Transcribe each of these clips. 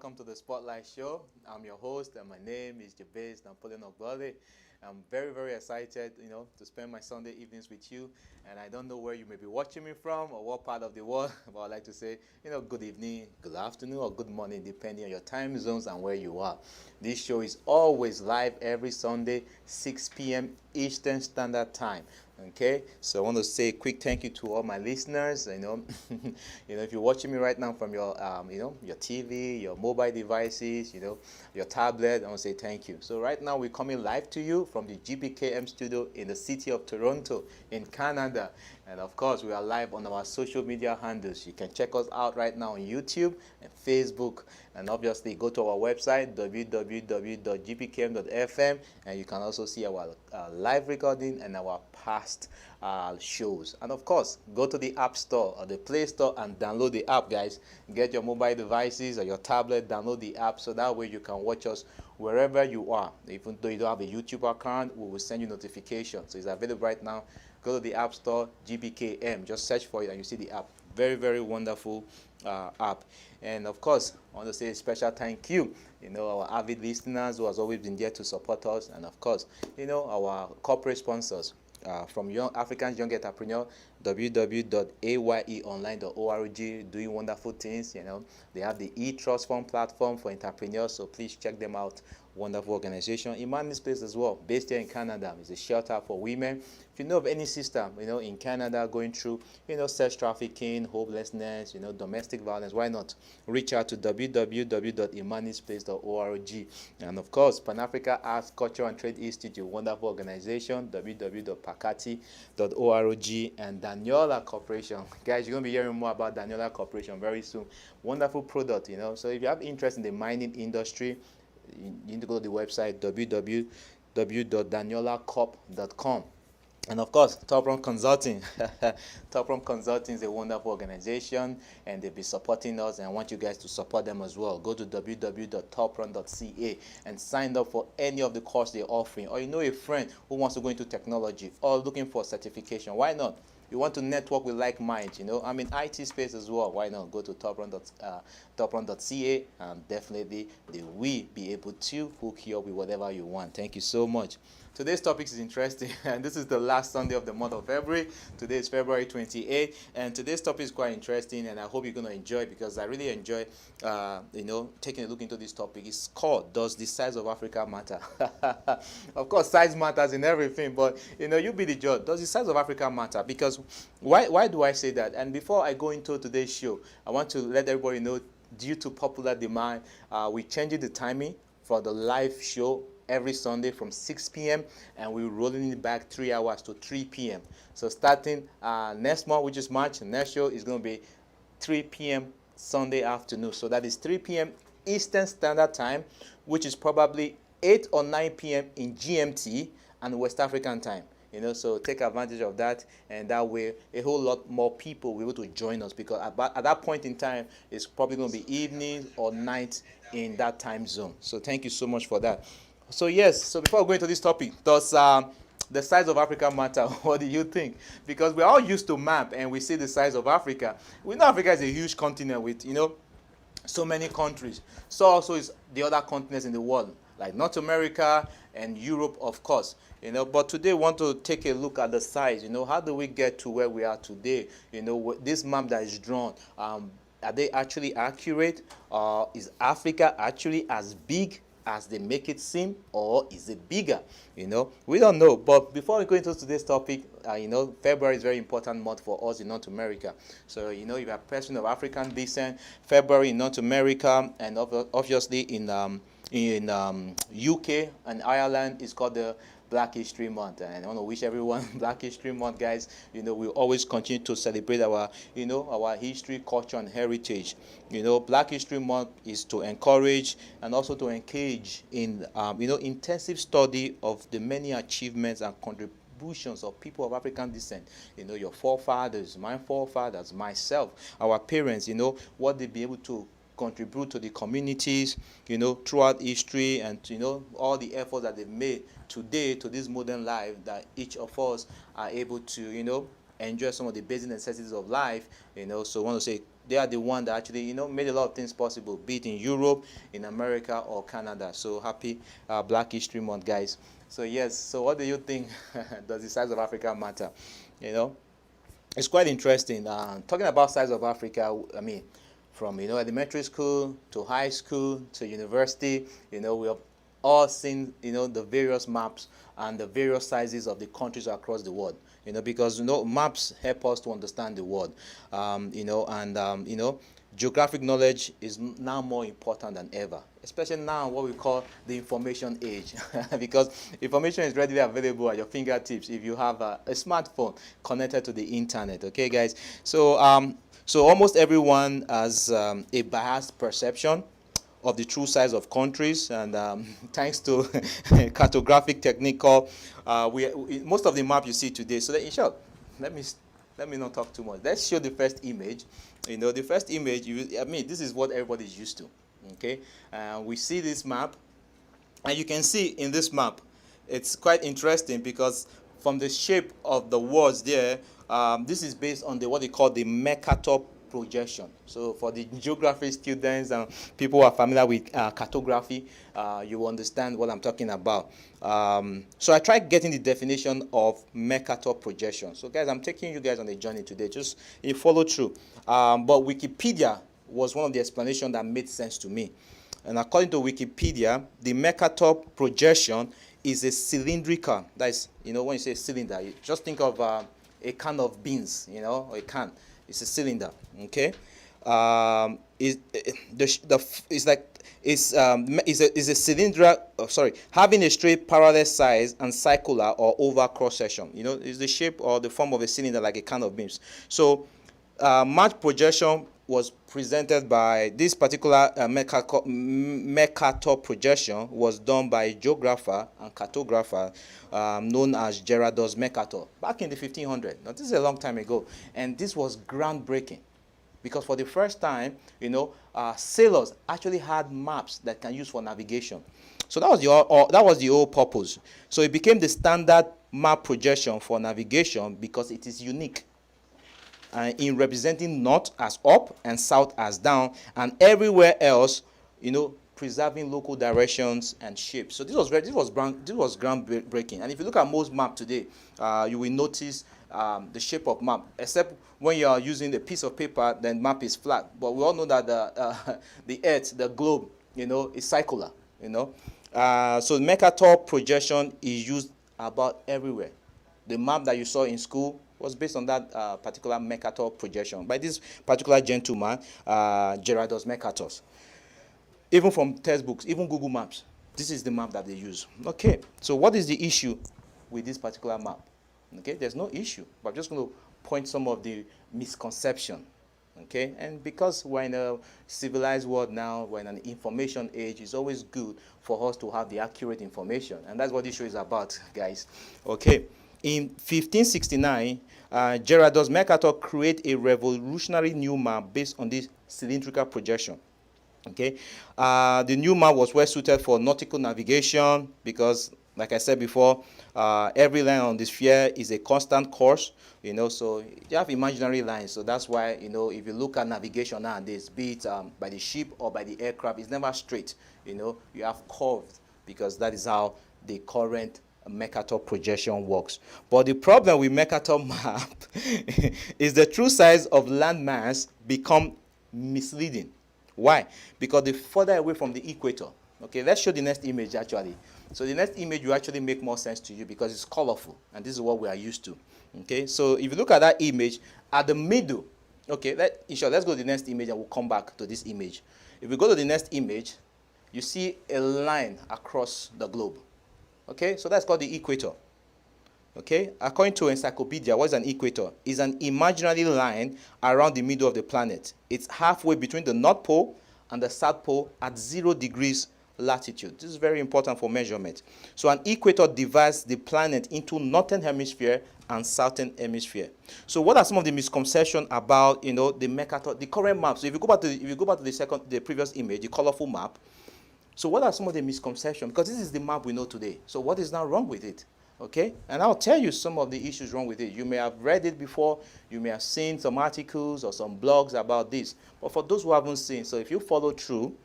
welcome to the Spotlight Show. I'm your host, and my name is Jabez Napoleon Ogbole. I'm very, very excited, to spend my Sunday evenings with you. And I don't know where you may be watching me from or what part of the world, but I'd like to say, good evening, good afternoon, or good morning, depending on your time zones and where you are. This show is always live every Sunday, 6 p.m. Eastern Standard Time. Okay, so I want to say a quick thank you to all my listeners. If you're watching me right now from your TV, your mobile devices, your tablet, I want to say thank you. So right now we're coming live to you from the GPKM studio in the city of Toronto in Canada. And of course, we are live on our social media handles. You can check us out right now on YouTube and Facebook. And obviously, go to our website, www.gpkm.fm, and you can also see our live recording and our past shows. And of course, go to the App Store or the Play Store and download the app, guys. Get your mobile devices or your tablet, download the app, so that way you can watch us wherever you are. Even though you don't have a YouTube account, we will send you notifications. So it's available right now. Go to the App Store, GBKM. Just search for it and you see the app. Very, very wonderful app. And of course, I want to say a special thank you, our avid listeners who has always been there to support us. And of course, our corporate sponsors. From Young Africans Young Entrepreneur, www.ayeonline.org, doing wonderful things. They have the e-trust fund platform for entrepreneurs, so please check them out. Wonderful organization. Imani's Place as well, based here in Canada, is a shelter for women. If you know of any sister, in Canada going through, sex trafficking, homelessness, domestic violence, why not reach out to www.imanisplace.org. And of course, Pan-Africa Arts, Culture and Trade Institute, wonderful organization, www.pakati.org, and Daniola Corporation. Guys, you're going to be hearing more about Daniola Corporation very soon. Wonderful product, So if you have interest in the mining industry, you need to go to the website www.daniolacorp.com. And of course, Top Run Consulting. Top Run Consulting is a wonderful organization, and they'll be supporting us, and I want you guys to support them as well. Go to www.toprun.ca and sign up for any of the course they're offering. Or a friend who wants to go into technology or looking for certification. Why not? You want to network with like minds, I'm in IT space as well. Why not? Go to toprun.ca, and definitely they will be able to hook you up with whatever you want. Thank you so much. Today's topic is interesting, and this is the last Sunday of the month of February. Today is February 28th, and today's topic is quite interesting, and I hope you're going to enjoy it, because I really enjoy, taking a look into this topic. It's called, Does the Size of Africa Matter? Of course, size matters in everything, but, you be the judge. Does the size of Africa matter? Because why do I say that? And before I go into today's show, I want to let everybody know, due to popular demand, we're changing the timing for the live show every Sunday from 6 p.m. and we're rolling it back 3 hours to 3 p.m. So starting next month, which is March, the next show is going to be 3 p.m. Sunday afternoon. So that is 3 p.m. Eastern Standard Time, which is probably 8 or 9 p.m. in GMT and West African time. So take advantage of that, and that way a whole lot more people will be able to join us, because at that point in time, it's probably going to be evening or night in that time zone. So thank you so much for that. So yes, so before we go into this topic, does the size of Africa matter? What do you think? Because we're all used to map and we see the size of Africa. We know Africa is a huge continent with, so many countries. So also is the other continents in the world, like North America and Europe, of course. But today we want to take a look at the size. How do we get to where we are today? This map that is drawn, are they actually accurate? Is Africa actually as big as they make it seem, or is it bigger? We don't know. But before we go into today's topic, February is a very important month for us in North America. So if you're a person of African descent, February in North America, and obviously in UK and Ireland is called the Black History Month. And I want to wish everyone Black History Month, guys. We always continue to celebrate our history, culture, and heritage. Black History Month is to encourage and also to engage in intensive study of the many achievements and contributions of people of African descent. Your forefathers, my forefathers, myself, our parents, what they be able to contribute to the communities, throughout history, and, all the efforts that they've made today to this modern life that each of us are able to, enjoy some of the basic necessities of life, so I want to say they are the one that actually, made a lot of things possible, be it in Europe, in America, or Canada. So happy Black History Month, guys. So yes, so what do you think? Does the size of Africa matter? It's quite interesting. Talking about size of Africa, I mean, from elementary school to high school to university, we have all seen the various maps and the various sizes of the countries across the world. Because maps help us to understand the world. Geographic knowledge is now more important than ever, especially now what we call the information age, because information is readily available at your fingertips if you have a smartphone connected to the internet. Okay, guys. So almost everyone has a biased perception of the true size of countries, and thanks to cartographic technique called most of the map you see today. So that, in short, let me not talk too much. Let's show the first image. The first image, this is what everybody's used to. Okay, we see this map, and you can see in this map, it's quite interesting because from the shape of the words there, this is based on what they call the Mercator projection. So for the geography students and people who are familiar with cartography, you will understand what I'm talking about. So I tried getting the definition of Mercator projection. So guys, I'm taking you guys on a journey today. Just you follow through. But Wikipedia was one of the explanations that made sense to me. And according to Wikipedia, the Mercator projection is a cylindrical. That is, when you say cylinder, you just think of a can of beans, or a can. It's a cylinder, okay? It's a cylinder. Having a straight parallel size and circular or oval cross section. It's the shape or the form of a cylinder like a can of beans. So, match projection was presented by this particular Mercator projection was done by a geographer and cartographer known as Gerardus Mercator back in the 1500s. Now, this is a long time ago, and this was groundbreaking because for the first time, sailors actually had maps that can use for navigation. So that was the whole purpose. So it became the standard map projection for navigation because it is unique. In representing north as up and south as down, and everywhere else, preserving local directions and shapes. So this was groundbreaking. And if you look at most maps today, you will notice the shape of map, except when you are using a piece of paper, then map is flat. But we all know that the Earth, the globe, is circular. So Mercator projection is used about everywhere. The map that you saw in school was based on that particular Mercator projection by this particular gentleman, Gerardus Mercator. Even from textbooks, even Google Maps, this is the map that they use. Okay, so what is the issue with this particular map? Okay, there's no issue, but I'm just going to point some of the misconception. Okay, and because we're in a civilized world now, we're in an information age, it's always good for us to have the accurate information, and that's what this show is about, guys. Okay. In 1569, Gerardus Mercator created a revolutionary new map based on this cylindrical projection. Okay, the new map was well suited for nautical navigation because, like I said before, every line on the sphere is a constant course. So you have imaginary lines. So that's why if you look at navigation nowadays, be it by the ship or by the aircraft, it's never straight. You have curved because that is how the current Mercator projection works. But the problem with Mercator map is the true size of landmass become misleading. Why? Because they're further away from the equator. Okay, let's show the next image actually. So the next image will actually make more sense to you because it's colorful, and this is what we are used to. Okay, so if you look at that image at the middle, okay, let's go to the next image and we'll come back to this image. If we go to the next image, you see a line across the globe. Okay, so that's called the equator. Okay, according to Encyclopedia, what is an equator? It's an imaginary line around the middle of the planet. It's halfway between the North Pole and the South Pole at 0 degrees latitude. This is very important for measurement. So an equator divides the planet into northern hemisphere and southern hemisphere. So what are some of the misconceptions about the Mercator, the current map? So if you go back to the previous image, the colorful map. So what are some of the misconceptions? Because this is the map we know today. So what is now wrong with it? Okay, and I'll tell you some of the issues wrong with it. You may have read it before, you may have seen some articles or some blogs about this, but for those who haven't seen, so if you follow through,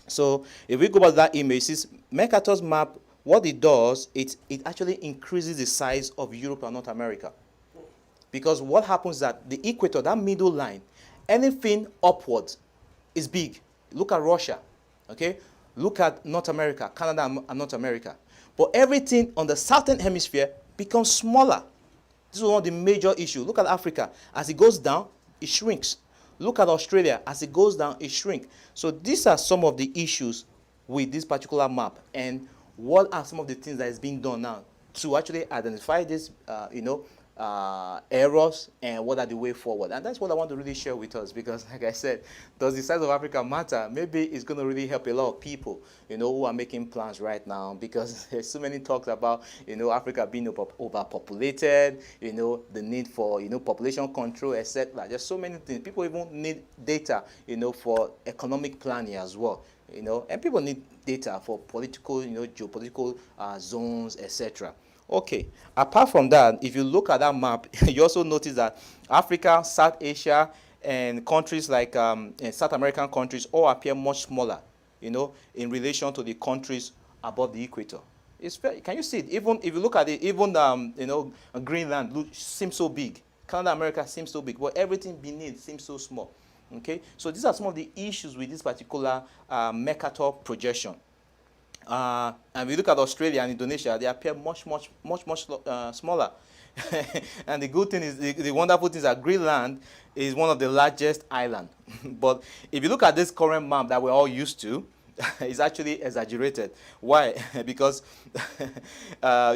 so if we go back to that image, this Mercator's map, what it does, it actually increases the size of Europe and North America. Because what happens is that the equator, that middle line, anything upwards is big. Look at Russia, okay? Look at North America, Canada and North America. But everything on the southern hemisphere becomes smaller. This is one of the major issues. Look at Africa. As it goes down, it shrinks. Look at Australia. As it goes down, it shrinks. So these are some of the issues with this particular map. And what are some of the things that is being done now to actually identify this, errors, and what are the way forward? And that's what I want to really share with us, because like I said, does the size of Africa matter? Maybe it's going to really help a lot of people, who are making plans right now, because there's so many talks about, Africa being overpopulated, the need for, population control, etc. There's so many things. People even need data, for economic planning as well, and people need data for political, geopolitical zones, etc. Okay, apart from that, if you look at that map, you also notice that Africa, South Asia, and countries like South American countries all appear much smaller, in relation to the countries above the equator. Can you see it? Even if you look at it, even Greenland seems so big. Canada, America seems so big, but everything beneath seems so small. Okay, so these are some of the issues with this particular Mercator projection. And we look at Australia and Indonesia, they appear much smaller. And the good thing is, the wonderful thing is that Greenland is one of the largest islands. But if you look at this current map that we're all used to, it's actually exaggerated. Why? Because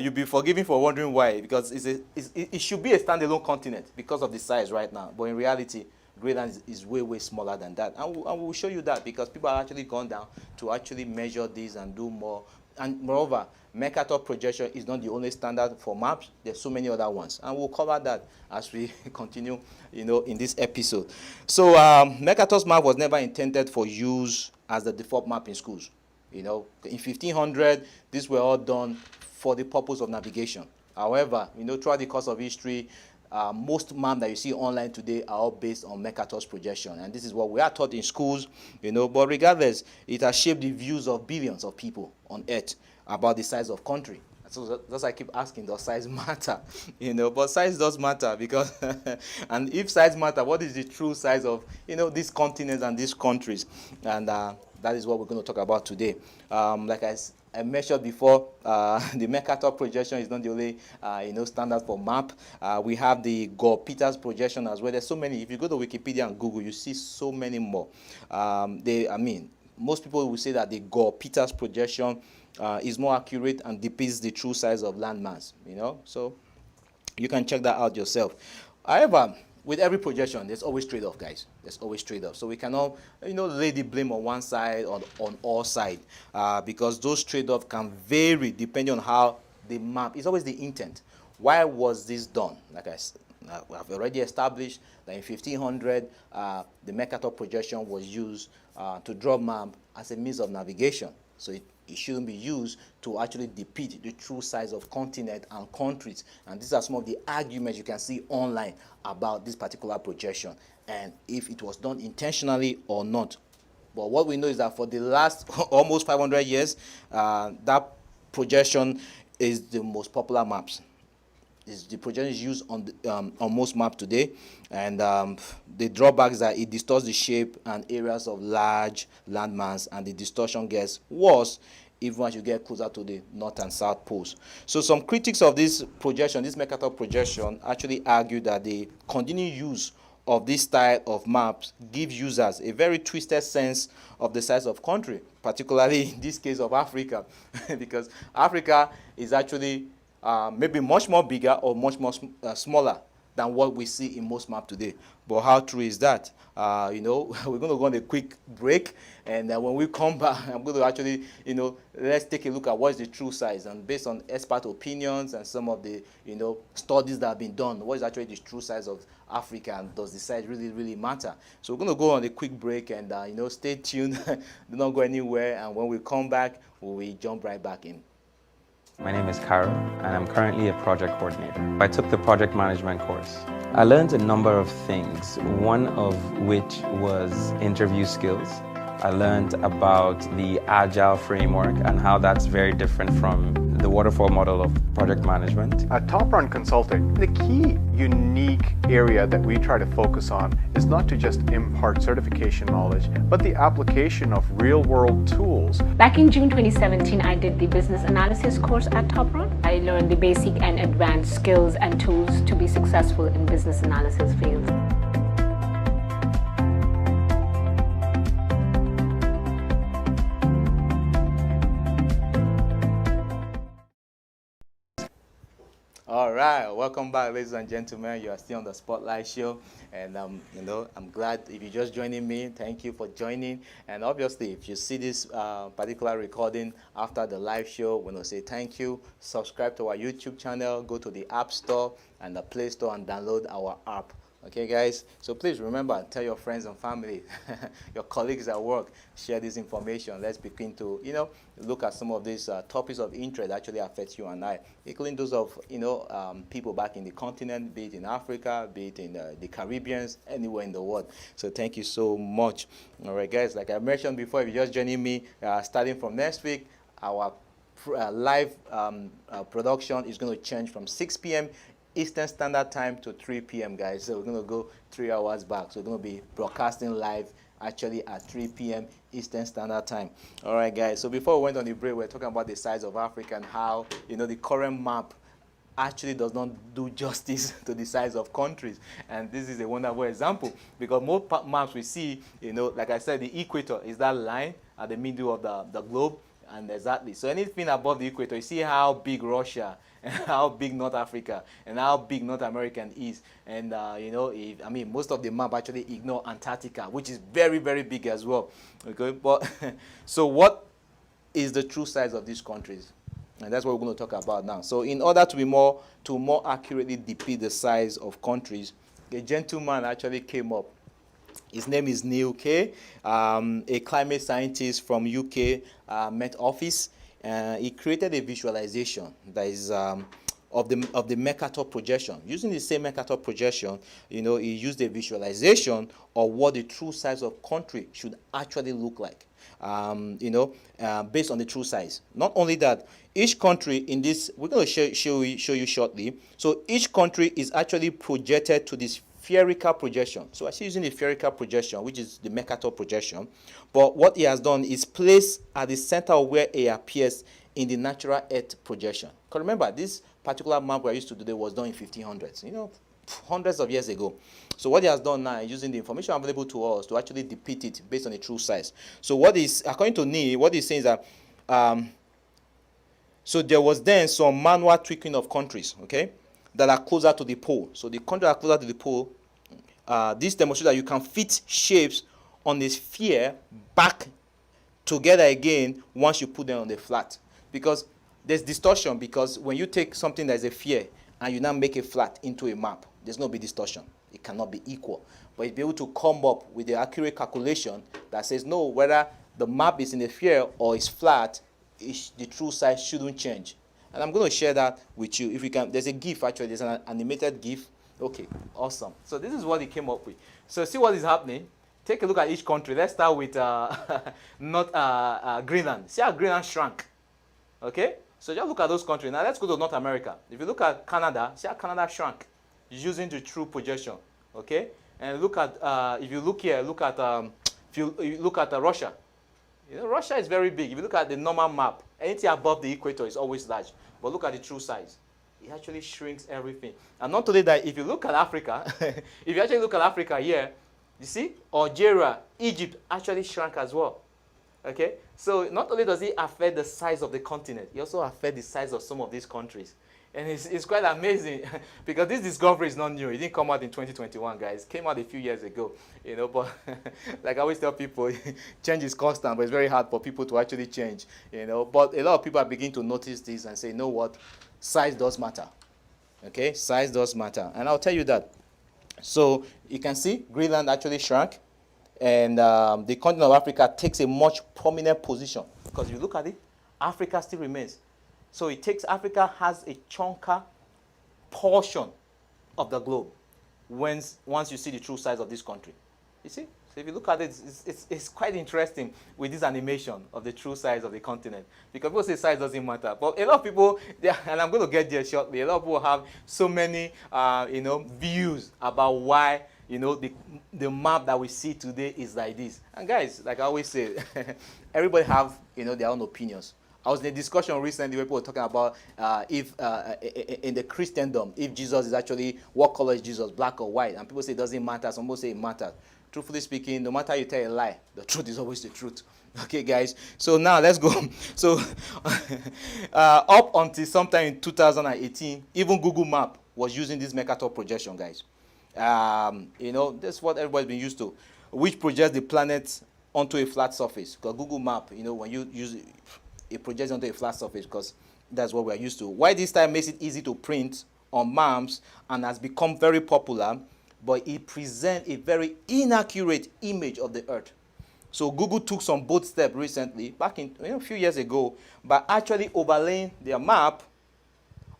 you'll be forgiven for wondering why. Because it should be a standalone continent because of the size right now. But in reality, Greenland is way smaller than that, and we'll show you that, because people are actually gone down to actually measure this and do more. And moreover, Mercator projection is not the only standard for maps. There's so many other ones, and we'll cover that as we continue, in this episode. So Mercator's map was never intended for use as the default map in schools. In 1500, these were all done for the purpose of navigation. However, throughout the course of history, most maps that you see online today are all based on Mercator's projection, and this is what we are taught in schools, but regardless, it has shaped the views of billions of people on Earth about the size of country. So that's why I keep asking, does size matter? But size does matter, because and if size matter, what is the true size of these continents and these countries? And that is what we're going to talk about today. Like I mentioned before, the Mercator projection is not the only standard for map. We have the Gore-Peters projection as well. There's so many. If you go to Wikipedia and Google, you see so many more. Most people will say that the Gore-Peters projection is more accurate and depicts the true size of landmass. So you can check that out yourself. However, with every projection, there's always trade-off, guys. There's always trade-off. So we cannot, lay the blame on one side or on all sides, because those trade-offs can vary depending on how the map. It's always the intent. Why was this done? Like I've already established that in 1500, the Mercator projection was used to draw map as a means of navigation. So it shouldn't be used to actually depict the true size of continent and countries. And these are some of the arguments you can see online about this particular projection, and if it was done intentionally or not. But what we know is that for the last almost 500 years, that projection is the most popular maps. The projection is used on most maps today, and the drawback is that it distorts the shape and areas of large landmass, and the distortion gets worse even as you get closer to the north and south poles. So some critics of this projection, this Mercator projection, actually argue that the continued use of this style of maps gives users a very twisted sense of the size of country, particularly in this case of Africa, because Africa is actually maybe much more bigger or much more smaller than what we see in most maps today. But how true is that? We're going to go on a quick break, and when we come back, I'm going to actually, let's take a look at what is the true size, and based on expert opinions and some of the, studies that have been done, what is actually the true size of Africa, and does the size really matter? So we're going to go on a quick break, and stay tuned. Do not go anywhere, and when we come back, we jump right back in. My name is Karo, and I'm currently a project coordinator. I took the project management course. I learned a number of things, one of which was interview skills. I learned about the Agile framework and how that's very different from the waterfall model of project management. At Top Run Consulting, the key unique area that we try to focus on is not to just impart certification knowledge, but the application of real-world tools. Back in June 2017, I did the business analysis course at Top Run. I learned the basic and advanced skills and tools to be successful in business analysis fields. All right, welcome back, ladies and gentlemen. You are still on the Spotlight Show, and I'm glad if you're just joining me. Thank you for joining. And obviously, if you see this particular recording after the live show, we want to say thank you. Subscribe to our YouTube channel. Go to the App Store and the Play Store and download our app. Okay, guys? So please remember, tell your friends and family, your colleagues at work, share this information. Let's begin to, look at some of these topics of interest that actually affect you and I, including those of, people back in the continent, be it in Africa, be it in the Caribbean, anywhere in the world. So thank you so much. All right, guys, like I mentioned before, if you're just joining me, starting from next week, our live production is going to change from 6 p.m. Eastern Standard Time to 3 p.m. guys. So we're going to go 3 hours back. So we're going to be broadcasting live actually at 3 p.m. Eastern Standard Time. All right, guys. So before we went on the break, we're talking about the size of Africa and how, the current map actually does not do justice to the size of countries. And this is a wonderful example because most maps we see, like I said, the equator is that line at the middle of the globe. And exactly. So anything above the equator, you see how big Russia and how big North Africa and how big North America is. And, most of the map actually ignore Antarctica, which is very, very big as well. Okay, but so what is the true size of these countries? And that's what we're going to talk about now. So in order to more accurately depict the size of countries, a gentleman actually came up. His name is Neil Kay, a climate scientist from UK Met Office. He created a visualization that is of the Mercator projection. Using the same Mercator projection, he used a visualization of what the true size of country should actually look like. Based on the true size. Not only that, each country in this, we're going to show you shortly. So each country is actually projected to this spherical projection. So I'm using the spherical projection, which is the Mercator projection. But what he has done is place at the center of where it appears in the natural Earth projection. Because remember, this particular map we're used to today was done in 1500s, hundreds of years ago. So what he has done now is using the information available to us to actually depict it based on the true size. So what is, according to Neil, what he's saying is that, so there was then some manual tweaking of countries, okay, that are closer to the pole. So the countries that are closer to the pole, this demonstrates that you can fit shapes on a sphere back together again once you put them on the flat. Because there's distortion, because when you take something that is a sphere and you now make it flat into a map, there's going to be distortion. It cannot be equal. But you'll be able to come up with the accurate calculation that says, no, whether the map is in a sphere or is flat, the true size shouldn't change. And I'm going to share that with you. If you can, there's a GIF actually, there's an animated GIF. Okay, awesome. So this is what he came up with. So see what is happening. Take a look at each country. Let's start with Greenland. See how Greenland shrank. Okay? So just look at those countries. Now let's go to North America. If you look at Canada, see how Canada shrank using the true projection. Okay? And look at, if you look here, look at, if you look at Russia. Russia is very big. If you look at the normal map, anything above the equator is always large. But look at the true size. It actually shrinks everything. And not only that, if you look at Africa, if you actually look at Africa here, you see, Algeria, Egypt actually shrank as well. Okay? So not only does it affect the size of the continent, it also affects the size of some of these countries. And it's quite amazing because this discovery is not new. It didn't come out in 2021, guys. It came out a few years ago, but like I always tell people, change is constant, but it's very hard for people to actually change, But a lot of people are beginning to notice this and say, you know what, size does matter, okay? Size does matter, and I'll tell you that. So you can see Greenland actually shrank, and the continent of Africa takes a much prominent position because if you look at it, Africa still remains. So it takes Africa has a chunker portion of the globe once you see the true size of this country. You see? So if you look at it, it's quite interesting with this animation of the true size of the continent. Because people say size doesn't matter. But a lot of people, and I'm going to get there shortly, a lot of people have so many views about why the map that we see today is like this. And guys, like I always say, everybody have their own opinions. I was in a discussion recently where people were talking about if in the Christendom, if Jesus is actually, what color is Jesus, black or white? And people say it doesn't matter. Some people say it matters. Truthfully speaking, no matter how you tell a lie, the truth is always the truth. Okay, guys. So now let's go. So up until sometime in 2018, even Google Map was using this Mercator projection, guys. That's what everybody's been used to, which projects the planet onto a flat surface. Because Google Map, when you use it projects onto a flat surface, because that's what we're used to. Why this time makes it easy to print on maps and has become very popular, but it presents a very inaccurate image of the Earth. So Google took some bold step recently, back in a few years ago, by actually overlaying their map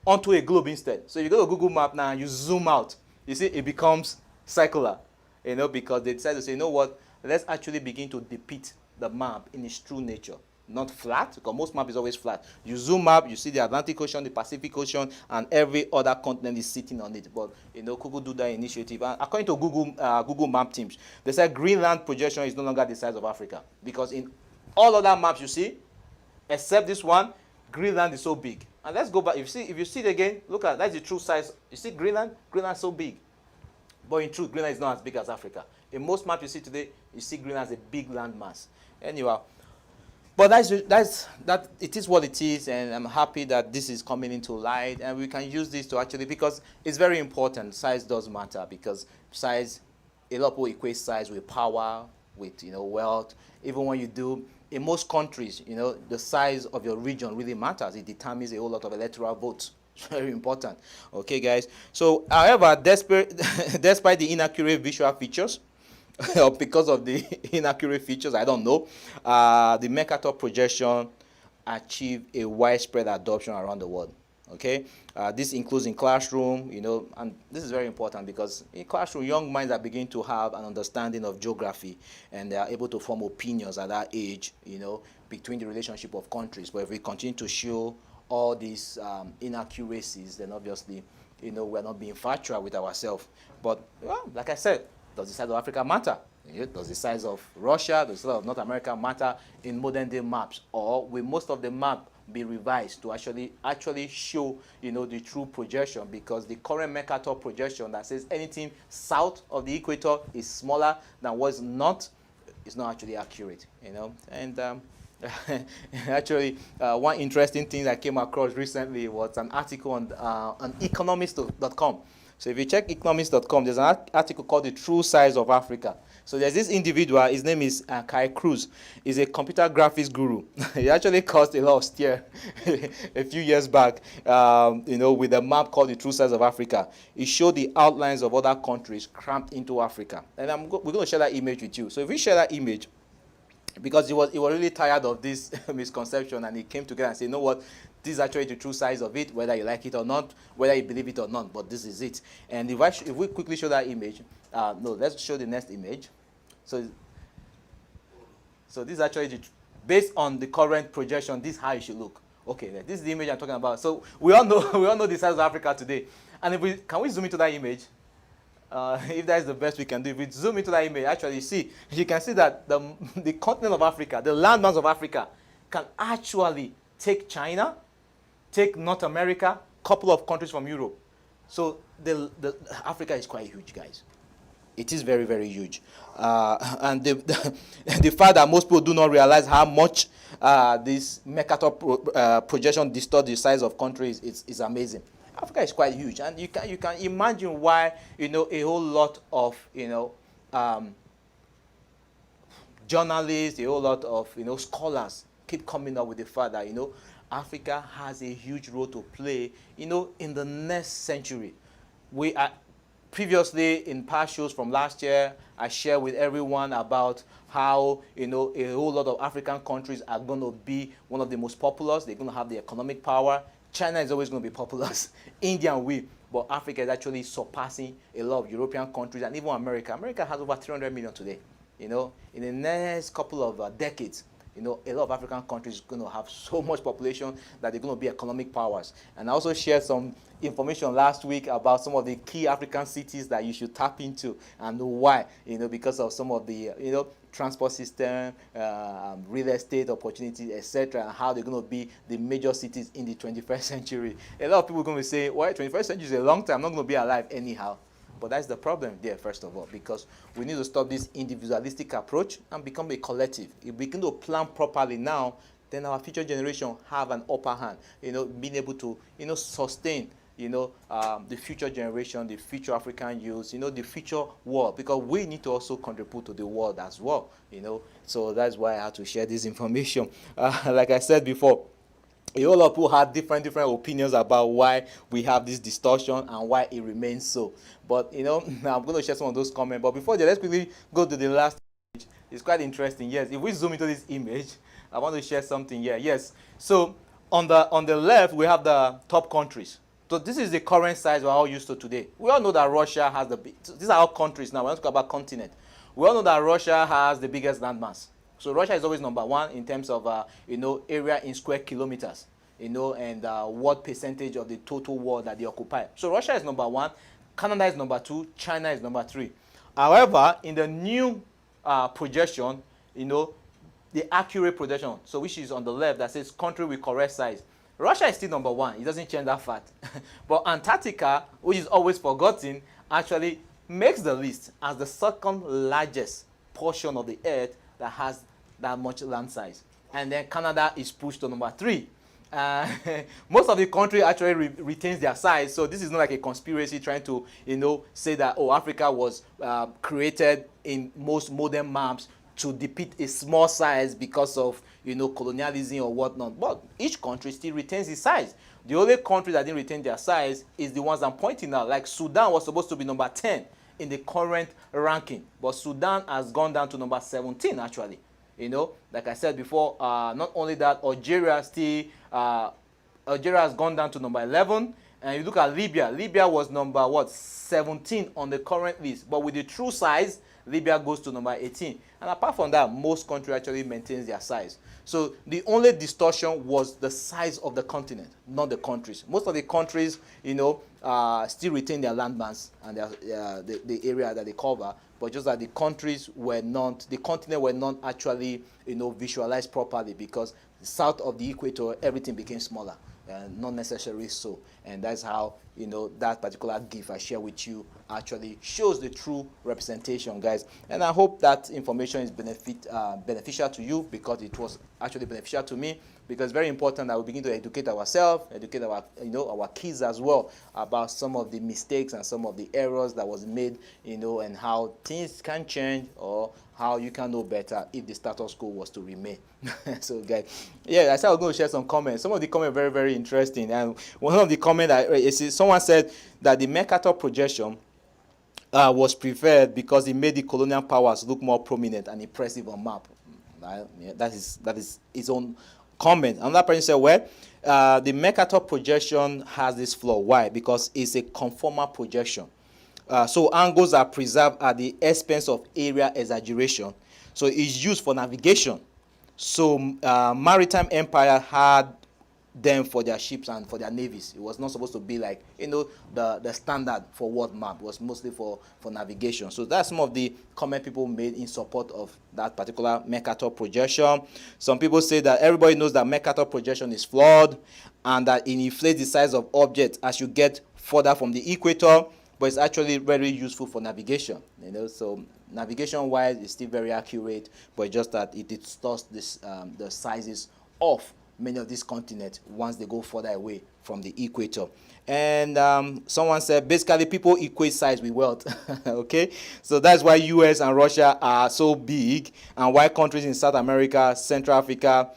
onto a globe instead. So you go to Google Map now and you zoom out, you see it becomes circular, because they decided to say, you know what, let's actually begin to depict the map in its true nature. Not flat, because most map is always flat. You zoom up, you see the Atlantic Ocean, the Pacific Ocean, and every other continent is sitting on it. But Google do that initiative. And according to Google Map teams, they said Greenland projection is no longer the size of Africa, because in all other maps you see, except this one, Greenland is so big. And let's go back. If you see it again, look at that's the true size. You see Greenland is so big, but in truth, Greenland is not as big as Africa. In most maps you see today, you see Greenland as a big land mass. Anyway. But that it is what it is, and I'm happy that this is coming into light, and we can use this to actually, because it's very important. Size does matter, because size, a lot of people equate size with power, with wealth. Even when you do, in most countries, the size of your region really matters. It determines a whole lot of electoral votes. It's very important. Okay, guys. So, however, despite the inaccurate visual features, or because of the inaccurate features, I don't know, the Mercator projection achieved a widespread adoption around the world. Okay, this includes in classroom, and this is very important, because in classroom, young minds are beginning to have an understanding of geography, and they are able to form opinions at that age, between the relationship of countries. But if we continue to show all these inaccuracies, then obviously, we're not being factual with ourselves. But like I said, does the size of Africa matter? Does the size of Russia, the size of North America matter in modern day maps? Or will most of the map be revised to actually show the true projection? Because the current Mercator projection that says anything south of the equator is smaller than what's not, is not actually accurate. And actually, one interesting thing that came across recently was an article on economist.com. So if you check economist.com, there's an article called The True Size of Africa. So there's this individual, his name is Kai Cruz. He's a computer graphics guru. He actually caused a lot of stir a few years back, with a map called The True Size of Africa. He showed the outlines of other countries cramped into Africa. And we're going to share that image with you. So if we share that image, because he was really tired of this misconception, and he came together and said, you know what, this is actually the true size of it, whether you like it or not, whether you believe it or not, but this is it. And if we quickly show that image, let's show the next image. So this is actually, based on the current projection, this is how it should look. Okay, this is the image I'm talking about. So we all know the size of Africa today. And can we zoom into that image? If that is the best we can do. If we zoom into that image, actually you can see that the continent of Africa, the landmass of Africa, can actually take China, take North America, a couple of countries from Europe. So the Africa is quite huge, guys. It is very, very huge. And the fact that most people do not realize how much this Mercator projection distorts the size of countries is amazing. Africa is quite huge, and you can imagine why a whole lot of journalists, a whole lot of scholars keep coming up with the fact that Africa has a huge role to play in the next century. Previously, in past shows from last year, I shared with everyone about how, a whole lot of African countries are going to be one of the most populous. They're going to have the economic power. China is always going to be populous. India and we. But Africa is actually surpassing a lot of European countries and even America. America has over 300 million today. In the next couple of decades, a lot of African countries are going to have so much population that they're going to be economic powers. And I also shared some information last week about some of the key African cities that you should tap into and why, because of some of the, transport system, real estate opportunities, etc., and how they're going to be the major cities in the 21st century. A lot of people are going to say, well, 21st century is a long time, I'm not going to be alive anyhow. But that's the problem there, first of all, because we need to stop this individualistic approach and become a collective. If we begin to plan properly now, then our future generation have an upper hand, being able to, sustain, the future generation, the future African youth, the future world, because we need to also contribute to the world as well, So that's why I had to share this information. Like I said before, a whole lot of people have different opinions about why we have this distortion and why it remains so. But, I'm going to share some of those comments. But before that, let's quickly go to the last image. It's quite interesting. Yes, if we zoom into this image, I want to share something here. Yes. So on the left, we have the top countries. So this is the current size we're all used to today. We all know that Russia has these are all countries now. We're not talking about continent. We all know that Russia has the biggest landmass. So Russia is always number one in terms of, area in square kilometers, and what percentage of the total world that they occupy. So Russia is number one, Canada is number two, China is number three. However, in the new projection, the accurate projection, so which is on the left that says country with correct size, Russia is still number one. It doesn't change that fact. But Antarctica, which is always forgotten, actually makes the list as the second largest portion of the earth that has that much land size. And then Canada is pushed to number three. Most of the country actually retains their size, so this is not like a conspiracy trying to, say that, Africa was created in most modern maps to depict a small size because of, colonialism or whatnot. But each country still retains its size. The only country that didn't retain their size is the ones I'm pointing out. Like Sudan was supposed to be number 10 in the current ranking, but Sudan has gone down to number 17 actually. Like I said before, not only that, Algeria has gone down to number 11. And you look at Libya. Libya was number 17 on the current list, but with the true size, Libya goes to number 18. And apart from that, most countries actually maintains their size. So the only distortion was the size of the continent, not the countries. Most of the countries, still retain their landmass and the area that they cover, but just that the continent were not actually, visualized properly, because south of the equator, everything became smaller. Not necessarily so, and that's how that particular GIF I share with you actually shows the true representation, guys. And I hope that information is beneficial to you, because it was actually beneficial to me, because it's very important that we begin to educate ourselves, educate our kids as well about some of the mistakes and some of the errors that was made, and how things can change, or how you can know better if the status quo was to remain. So, guys, yeah, I said I was going to share some comments. Some of the comments are very, very interesting. And one of the comments, someone said that the Mercator projection was preferred because it made the colonial powers look more prominent and impressive on map. That is his own comment. Another person said, well, the Mercator projection has this flaw. Why? Because it's a conformal projection. So angles are preserved at the expense of area exaggeration. So it's used for navigation. So maritime empire had them for their ships and for their navies. It was not supposed to be like, the standard for world map. It was mostly for navigation. So that's some of the comment people made in support of that particular Mercator projection. Some people say that everybody knows that Mercator projection is flawed, and that it inflates the size of objects as you get further from the equator, but it's actually very useful for navigation. So navigation wise it's still very accurate, but just that it distorts the sizes of many of these continents once they go further away from the equator. And someone said, basically, people equate size with wealth. Okay, so that's why US and Russia are so big, and why countries in South America, Central Africa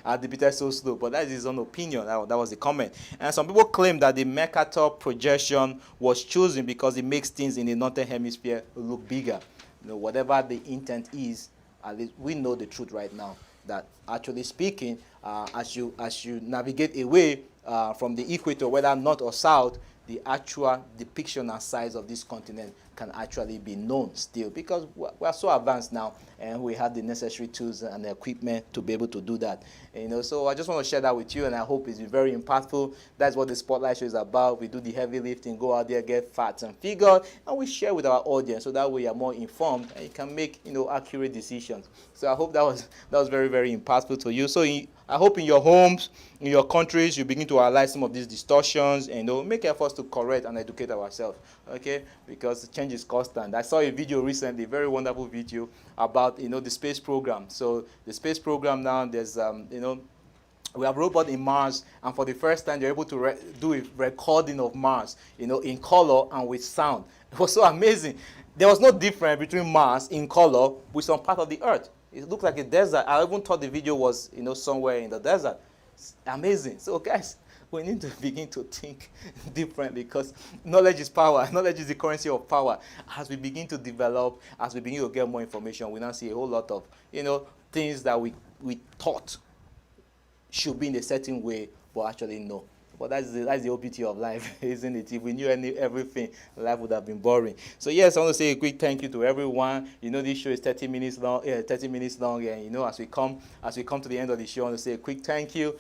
are debated so slow. But that is his own opinion. That was the comment. And some people claim that the Mercator projection was chosen because it makes things in the northern hemisphere look bigger. Whatever the intent is, at least we know the truth right now, that actually speaking, as you navigate away from the equator, whether north or south, the actual depiction and size of this continent can actually be known still, because we are so advanced now and we have the necessary tools and the equipment to be able to do that. So I just want to share that with you, and I hope it's very impactful. That's what the Spotlight Show is about. We do the heavy lifting, go out there, get facts and figures, and we share with our audience, so that way you are more informed and you can make accurate decisions. So I hope that was very, very impactful to you. So I hope in your homes, in your countries, you begin to realize some of these distortions and make efforts to correct and educate ourselves. Okay, because change is constant. I saw a video recently, very wonderful video about the space program. So the space program now, there's we have robots in Mars, and for the first time they're able to do a recording of Mars, in color and with sound. It was so amazing. There was no difference between Mars in color with some part of the Earth. It looked like a desert. I even thought the video was somewhere in the desert. It's amazing. So guys, we need to begin to think differently, because knowledge is power. Knowledge is the currency of power. As we begin to develop, as we begin to get more information, we now see a whole lot of things that we thought should be in a certain way, but actually no. But that's the whole beauty of life, isn't it? If we knew everything, life would have been boring. So yes, I want to say a quick thank you to everyone. This show is 30 minutes long. And as we come to the end of the show, I want to say a quick thank you,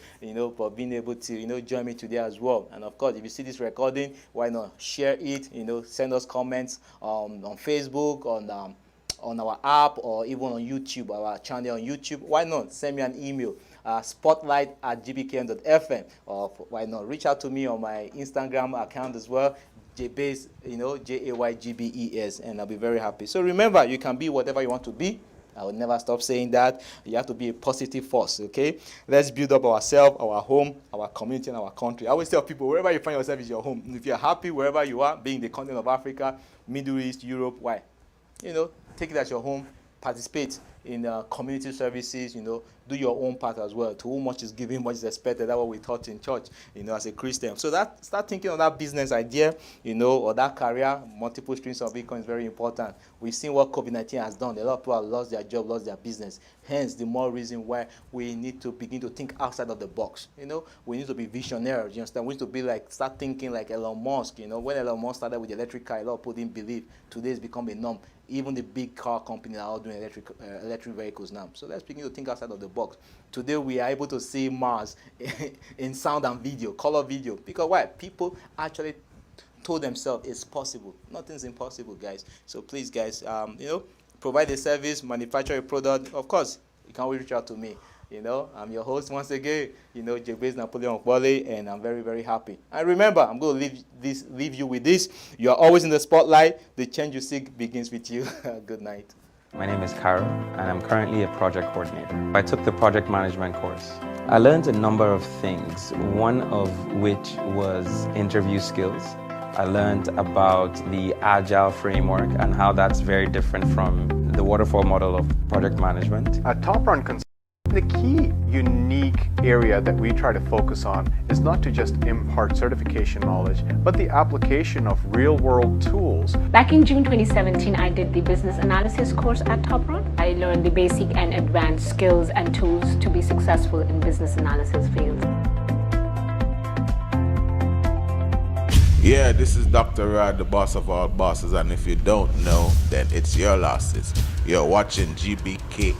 for being able to join me today as well. And of course, if you see this recording, why not share it? Send us comments on Facebook, on our app, or even on YouTube, our channel on YouTube. Why not send me an email? spotlight@gbkm.fm, or why not reach out to me on my Instagram account as well, jbase, JAYGBES, and I'll be very happy. So remember, you can be whatever you want to be. I will never stop saying that. You have to be a positive force, okay? Let's build up ourselves, our home, our community, and our country. I always tell people, wherever you find yourself is your home. If you're happy wherever you are, being the continent of Africa, Middle East, Europe, why? Take it as your home, participate in community services, do your own part as well. To whom much is given, much is expected. That's what we taught in church, as a Christian. So start thinking of that business idea, or that career. Multiple streams of income is very important. We've seen what COVID-19 has done. A lot of people have lost their job, lost their business. Hence, the more reason why we need to begin to think outside of the box. We need to be visionary. You understand? We need to start thinking like Elon Musk. When Elon Musk started with the electric car, a lot of people didn't believe. Today it's become a norm. Even the big car companies are all doing electric vehicles now. So let's begin to think outside of the box. Today we are able to see Mars in sound and video, color video. Because why? People actually told themselves it's possible. Nothing's impossible, guys. So please, guys, provide a service, manufacture a product. Of course, you can always reach out to me. I'm your host once again, Jebez Napoleon Okpole, and I'm very, very happy. And remember, I'm going to leave you with this. You are always in the spotlight. The change you seek begins with you. Good night. My name is Carol, and I'm currently a project coordinator. I took the project management course. I learned a number of things, one of which was interview skills. I learned about the agile framework and how that's very different from the waterfall model of project management. At Top Run Consulting, the key unique area that we try to focus on is not to just impart certification knowledge, but the application of real-world tools. Back in June 2017, I did the business analysis course at Top Run. I learned the basic and advanced skills and tools to be successful in business analysis field. Yeah, this is Dr. Rod, the boss of all bosses, and if you don't know, then it's your losses. You're watching GBKM.